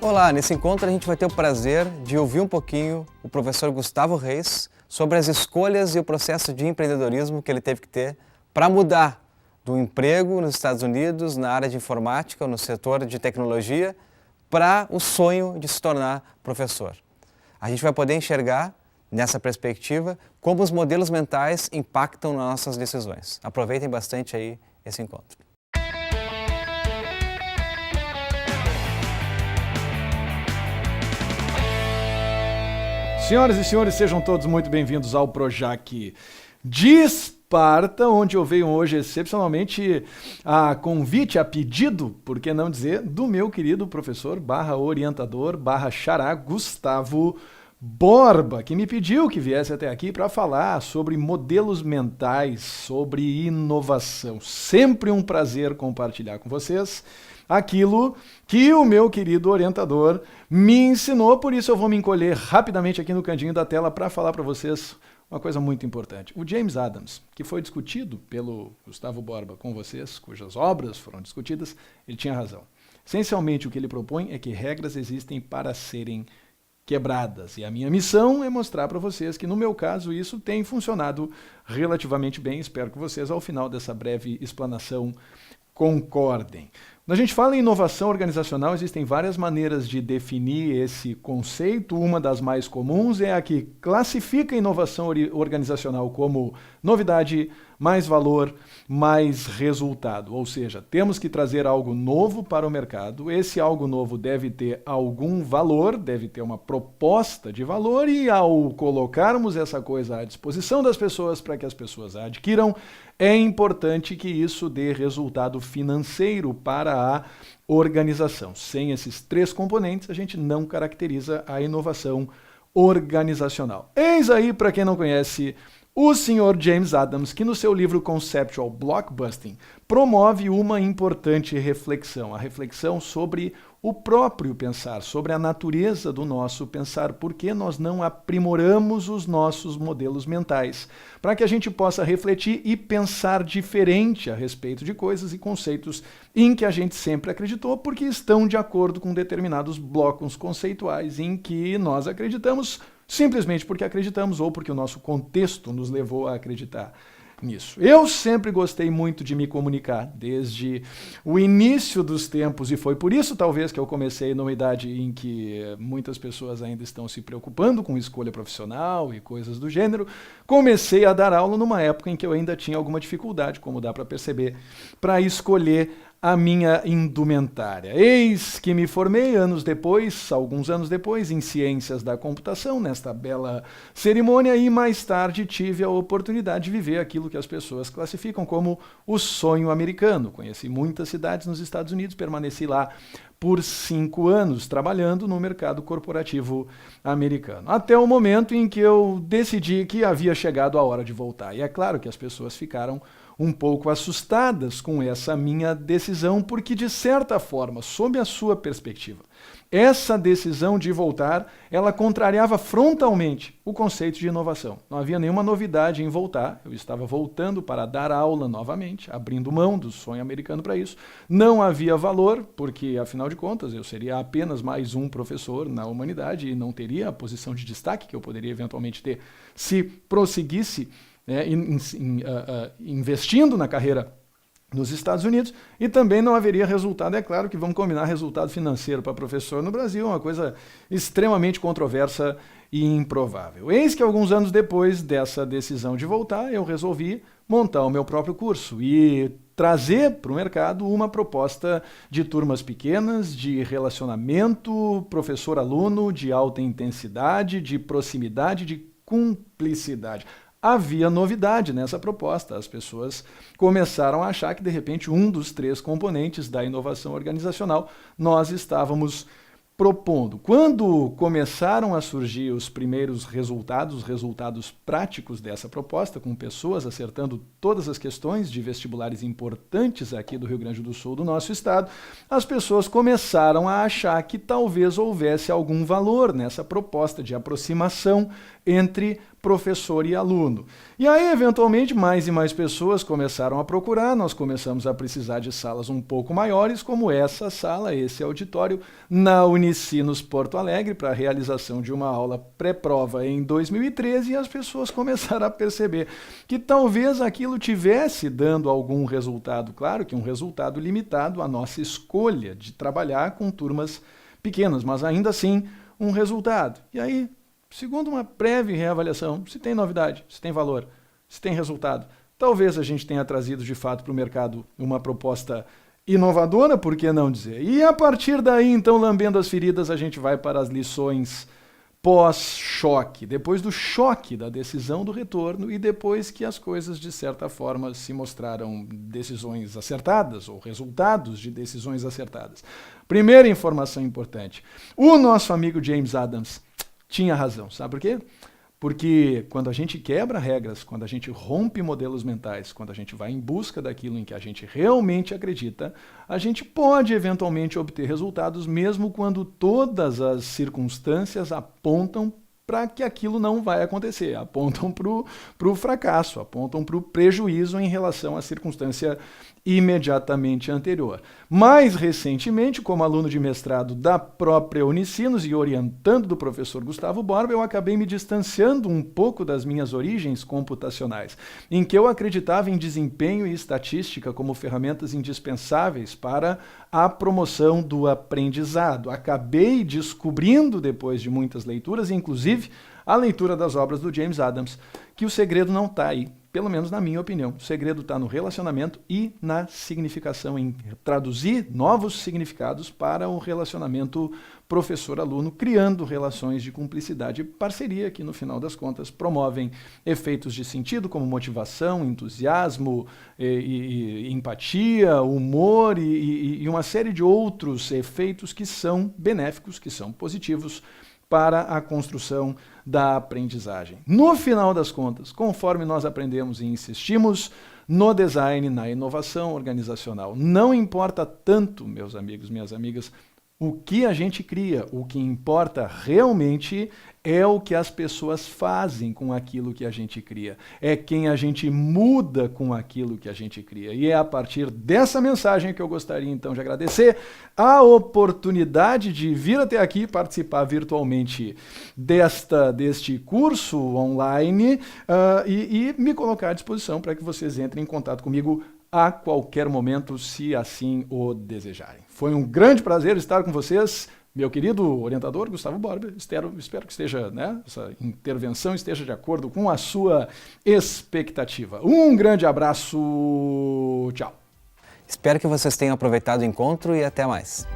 Olá, nesse encontro a gente vai ter o prazer de ouvir um pouquinho o professor Gustavo Reis sobre as escolhas e o processo de empreendedorismo que ele teve que ter para mudar do emprego nos Estados Unidos, na área de informática, no setor de tecnologia, para o sonho de se tornar professor. A gente vai poder enxergar, nessa perspectiva, como os modelos mentais impactam nas nossas decisões. Aproveitem bastante aí esse encontro. Senhoras e senhores, sejam todos muito bem-vindos ao Projac de Esparta, onde eu venho hoje excepcionalmente a convite, a pedido, por que não dizer, do meu querido professor /orientador /xará Gustavo Borba, que me pediu que viesse até aqui para falar sobre modelos mentais, sobre inovação. Sempre um prazer compartilhar com vocês aquilo que o meu querido orientador me ensinou, por isso eu vou me encolher rapidamente aqui no cantinho da tela para falar para vocês uma coisa muito importante. O James Adams, que foi discutido pelo Gustavo Borba com vocês, cujas obras foram discutidas, ele tinha razão. Essencialmente o que ele propõe é que regras existem para serem quebradas, e a minha missão é mostrar para vocês que no meu caso isso tem funcionado relativamente bem. Espero que vocês ao final dessa breve explanação concordem. Quando a gente fala em inovação organizacional, existem várias maneiras de definir esse conceito. Uma das mais comuns é a que classifica a inovação organizacional como novidade, mais valor, mais resultado. Ou seja, temos que trazer algo novo para o mercado. Esse algo novo deve ter algum valor, deve ter uma proposta de valor, e ao colocarmos essa coisa à disposição das pessoas para que as pessoas a adquiram, é importante que isso dê resultado financeiro para a organização. Sem esses três componentes, a gente não caracteriza a inovação organizacional. Eis aí, para quem não conhece, o Sr. James Adams, que no seu livro Conceptual Blockbusting promove uma importante reflexão, a reflexão sobre o próprio pensar, sobre a natureza do nosso pensar, por que nós não aprimoramos os nossos modelos mentais, para que a gente possa refletir e pensar diferente a respeito de coisas e conceitos em que a gente sempre acreditou, porque estão de acordo com determinados blocos conceituais em que nós acreditamos, simplesmente porque acreditamos ou porque o nosso contexto nos levou a acreditar nisso. Eu sempre gostei muito de me comunicar, desde o início dos tempos, e foi por isso talvez que eu comecei numa idade em que muitas pessoas ainda estão se preocupando com escolha profissional e coisas do gênero. Comecei a dar aula numa época em que eu ainda tinha alguma dificuldade, como dá para perceber, para escolher a minha indumentária. Eis que me formei alguns anos depois, em Ciências da Computação, nesta bela cerimônia, e mais tarde tive a oportunidade de viver aquilo que as pessoas classificam como o sonho americano. Conheci muitas cidades nos Estados Unidos, permaneci lá por 5 anos, trabalhando no mercado corporativo americano. Até o momento em que eu decidi que havia chegado a hora de voltar. E é claro que as pessoas ficaram um pouco assustadas com essa minha decisão, porque, de certa forma, sob a sua perspectiva, essa decisão de voltar, ela contrariava frontalmente o conceito de inovação. Não havia nenhuma novidade em voltar, eu estava voltando para dar aula novamente, abrindo mão do sonho americano para isso. Não havia valor, porque, afinal de contas, eu seria apenas mais um professor na humanidade e não teria a posição de destaque que eu poderia eventualmente ter se prosseguisse investindo na carreira nos Estados Unidos, e também não haveria resultado. É claro que vamos combinar resultado financeiro para professor no Brasil, uma coisa extremamente controversa e improvável. Eis que alguns anos depois dessa decisão de voltar, eu resolvi montar o meu próprio curso e trazer para o mercado uma proposta de turmas pequenas, de relacionamento professor-aluno, de alta intensidade, de proximidade, de cumplicidade. Havia novidade nessa proposta. As pessoas começaram a achar que, de repente, um dos 3 componentes da inovação organizacional nós estávamos propondo. Quando começaram a surgir os primeiros resultados práticos dessa proposta, com pessoas acertando todas as questões de vestibulares importantes aqui do Rio Grande do Sul, do nosso estado, as pessoas começaram a achar que talvez houvesse algum valor nessa proposta de aproximação entre professor e aluno. E aí, eventualmente, mais e mais pessoas começaram a procurar, nós começamos a precisar de salas um pouco maiores, como essa sala, esse auditório, na Unicinos Porto Alegre, para a realização de uma aula pré-prova em 2013, e as pessoas começaram a perceber que talvez aquilo tivesse dando algum resultado, claro que um resultado limitado à nossa escolha de trabalhar com turmas pequenas, mas ainda assim um resultado. E aí, segundo uma breve reavaliação, se tem novidade, se tem valor, se tem resultado, talvez a gente tenha trazido de fato para o mercado uma proposta inovadora, por que não dizer? E a partir daí, então, lambendo as feridas, a gente vai para as lições pós-choque, depois do choque da decisão do retorno e depois que as coisas, de certa forma, se mostraram decisões acertadas ou resultados de decisões acertadas. Primeira informação importante, o nosso amigo James Adams tinha razão, sabe por quê? Porque quando a gente quebra regras, quando a gente rompe modelos mentais, quando a gente vai em busca daquilo em que a gente realmente acredita, a gente pode eventualmente obter resultados mesmo quando todas as circunstâncias apontam para que aquilo não vai acontecer, apontam para o fracasso, apontam para o prejuízo em relação à circunstância imediatamente anterior. Mais recentemente, como aluno de mestrado da própria Unicinos e orientando do professor Gustavo Borba, eu acabei me distanciando um pouco das minhas origens computacionais, em que eu acreditava em desempenho e estatística como ferramentas indispensáveis para a promoção do aprendizado. Acabei descobrindo, depois de muitas leituras, inclusive a leitura das obras do James Adams, que o segredo não está aí, pelo menos na minha opinião. O segredo está no relacionamento e na significação, em traduzir novos significados para o relacionamento professor-aluno, criando relações de cumplicidade e parceria que, no final das contas, promovem efeitos de sentido como motivação, entusiasmo, e empatia, humor e uma série de outros efeitos que são benéficos, que são positivos para a construção da aprendizagem. No final das contas, conforme nós aprendemos e insistimos no design, na inovação organizacional, não importa tanto, meus amigos, minhas amigas, o que a gente cria, o que importa realmente é o que as pessoas fazem com aquilo que a gente cria. É quem a gente muda com aquilo que a gente cria. E é a partir dessa mensagem que eu gostaria então de agradecer a oportunidade de vir até aqui participar virtualmente deste curso online e me colocar à disposição para que vocês entrem em contato comigo a qualquer momento, se assim o desejarem. Foi um grande prazer estar com vocês, meu querido orientador Gustavo Borba. Espero que esteja, essa intervenção esteja de acordo com a sua expectativa. Um grande abraço, tchau. Espero que vocês tenham aproveitado o encontro e até mais.